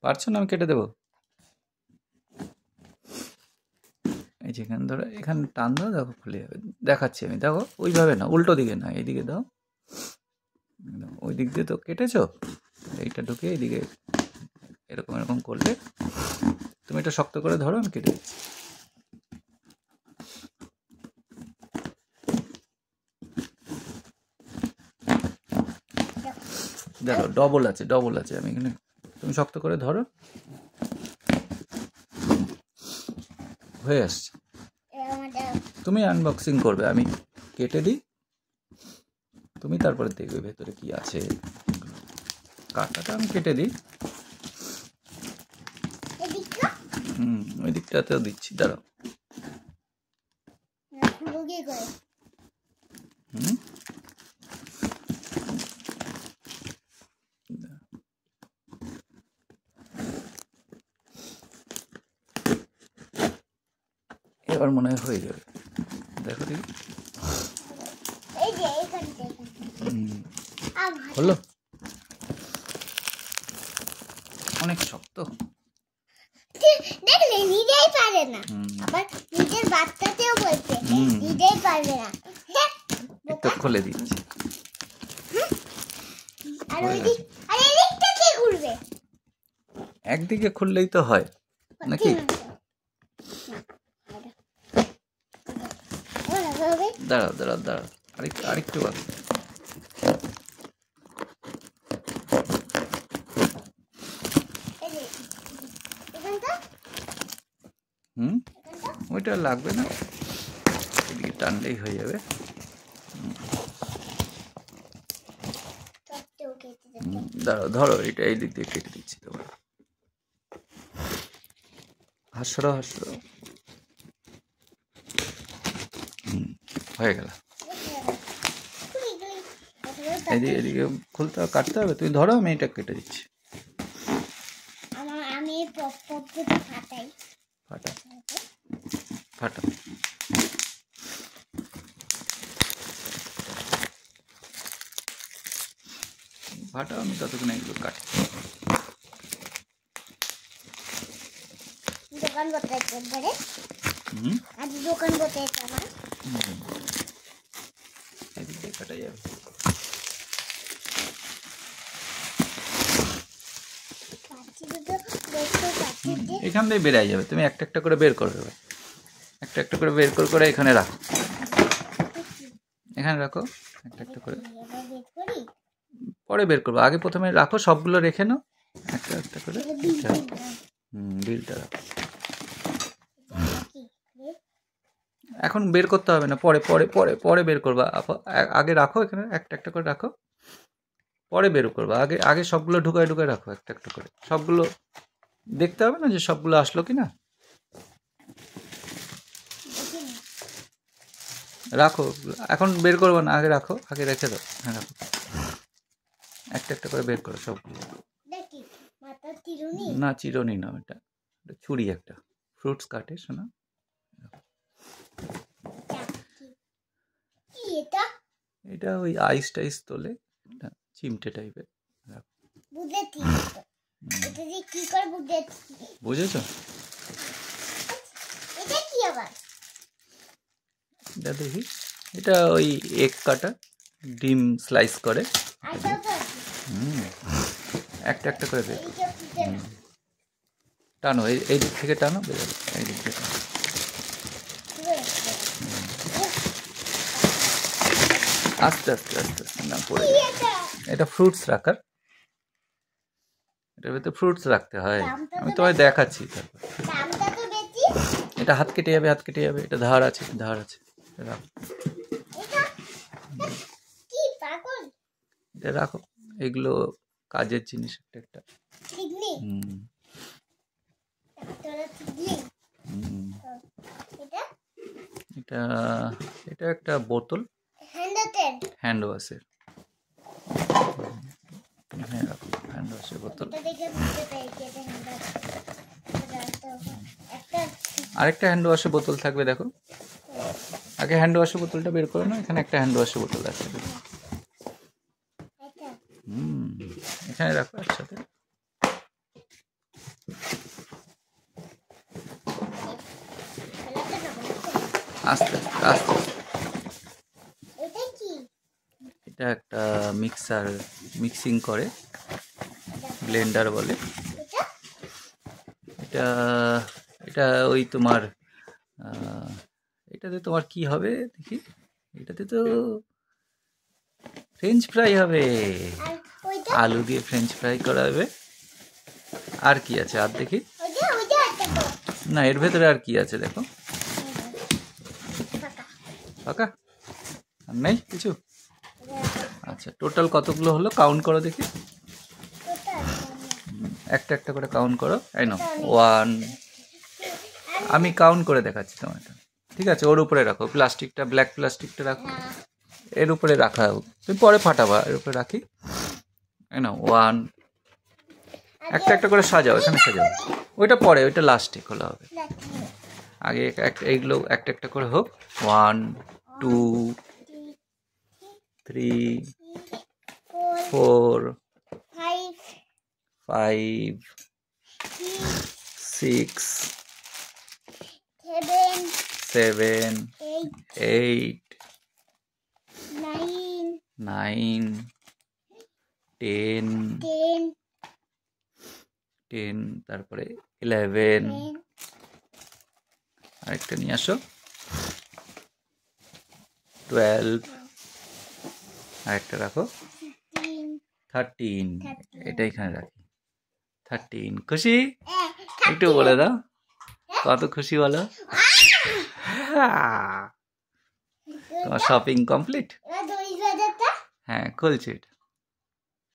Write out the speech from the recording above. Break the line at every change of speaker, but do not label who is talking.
পারছো না? আমি কেটে দেবো। এই যেখানে ধরো, এখানে টান দাও, দেখো খুলে যাবে। দেখাচ্ছি আমি, দেখো ওইভাবে না, উল্টো দিকে না, এইদিকে দাও। ওই দিক দিয়ে তো কেটেছো, এইটা ঢুকে এইদিকে এরকম এরকম করলে তুমি এটা শক্ত করে ধরো, আমি কেটে দিচ্ছি। দেখো ডবল আছে, ডবল আছে। আমি এখানে, তুমি শক্ত করে ধরো, হয়ে আসছে। তুমি আনবক্সিং করবে, আমি কেটে দিই, তুমি তারপরে দেখবে ভেতরে কি আছে। কাটাটা আমি কেটে দিই। ওই দিকটাতেও দিচ্ছি, দাঁড়াও। এবার মনে হয় হয়ে যাবে, দেখো দেখি। হলো, অনেক শক্ত।
দেখলে নিজেই পারে না, আবার নিজের বাচ্চাতেও বলছে নিজেই পারবে না।
একটু খুলে দিচ্ছি।
আর ওই দিক, আর এই দিকটা কে ঘুরবে?
একদিকে খুললেই তো হয় নাকি? দাঁড়াও দাঁড়াও দাঁড়াও, আরেকটু বাকি। ওইটা লাগবে না, এদিকে টানলেই হয়ে যাবে। দাঁড়াও, ধরো এটা এই দিক দিয়ে কেটে দিচ্ছি তোমার। হাসরো হাসরো, হয়ে গেল। এদিকে এদিকে খুলতে হবে, কাটতে হবে। তুমি ধরো, আমি এটা কেটে দিচ্ছি।
আমি ফাটাই,
ফাটা ফাটা। ফাটা, আমি ততক্ষণ এগুলো কাটি।
দোকান বসাইতে পারে, আজ দোকান বসাইতে আমার
এদিক দিয়ে কাটা যাবে। এখান দিয়ে বেরিয়ে যাবে, তুমি একটা একটা করে বের করে দেবে। একটা একটা করে বের করে এখানে রাখো, এখানে রাখো একটা একটা করে। পরে বের করবো, আগে প্রথমে রাখো, সবগুলো রেখে নাও একটা একটা করে। বিলটা রাখো, এখন বের করতে হবে না, পরে পরে পরে পরে বের করবা। আগে রাখো, এখানে একটা একটা করে রাখো, পরে বের করবা। আগে আগে সবগুলো ঢুকায় ঢুকায় রাখো, একটা একটা করে। সবগুলো দেখতে হবে না যে সবগুলো আসলো কিনা। রাখো, এখন বের করবো না, আগে রাখো, আগে রেখে দাও। হ্যাঁ রাখো, একটা একটা করে বের করো সবগুলো। না চিরুনি না, এটা ছুরি, একটা ফ্রুটস কাটে শোনা। এটা ওই আইস টাইস তোলে, চিমটে টাইপের। বুঝেছো? এটা দেখি, এটা ওই এগ কাটা, ডিম স্লাইস করে। একটা একটা করে বের করো। টানো, এই দিক থেকে টানো, বেরোবে এই দিক থেকে টানো। আস্তে আস্তে আস্তে আস্তে, না পড়ে। এটা ফ্রুটস রাখার, এটার ভিতরে ফ্রুটস রাখতে হয়। আমি তোমায় দেখাচ্ছি। তারপর এটা হাত কেটে যাবে, হাত কেটে যাবে। এটা ধার আছে, ধার আছে। এটা রাখো, এগুলো কাজের জিনিস একটা একটা। এটা এটা একটা বোতল, হ্যান্ড ওয়াশের। হ্যাঁ রাখো, হ্যান্ড ওয়াশ। ওয়াশের বোতল।
এটা দেখে বুঝতে পেরেছি এটা হ্যান্ড ওয়াশ। একটা
আরেকটা হ্যান্ড ওয়াশের বোতল থাকবে দেখো। আগে হ্যান্ড ওয়াশের বোতলটা বের করো না, এখানে একটা হ্যান্ড ওয়াশের বোতল আছে।
এটা
এখানে রাখো একসাথে। আস্তে আস্তে আস্তে।
এটা কি?
এটা একটা মিক্সিং করে, ব্লেন্ডার বলে।
এটা
এটা এটা ওই তোমার এটাতে তোমার কি হবে দেখি, এটাতে তো ফ্রেঞ্চ ফ্রাই হবে,
আর ওইটা
আলু দিয়ে ফ্রেঞ্চ ফ্রাই করা হবে। আর কি আছে আর দেখি,
ওইটা একটা তো
না এর ভেতরে আর কি আছে দেখো,
ফাঁকা।
ফাঁকা, আর নেই কিছু। আচ্ছা টোটাল কতগুলো হলো কাউন্ট করো দেখি,
ওটা
একটা একটা করে কাউন্ট করো। এই নাও 1, আমি কাউন্ট করে দেখাচ্ছি তোমারটা, ঠিক আছে? ওর উপরে রাখো প্লাস্টিকটা, ব্ল্যাক প্লাস্টিকটা রাখো,
না
এর উপরে রাখা, তুমি পরে ফাটাবা, এর উপরে রাখি। এই নাও 1, একটা একটা করে সাজাও, এখানে সাজাও, ওইটা পরে, ওইটা লাস্টে খোলা হবে। আগে এইগুলো একটা একটা করে হোক। 1, 2, 3, 4, 5, 6, 7, 8, 9, 10, তারপরে 11, আরেকটা নিয়ে আসো, 12, আরেকটা রাখো, 13, এটা এখানে রাখি, 13। খুশি? একটু বলে দাও কত খুশি বলো। তোমার শপিং কমপ্লিট? হ্যাঁ খুলছি এটা।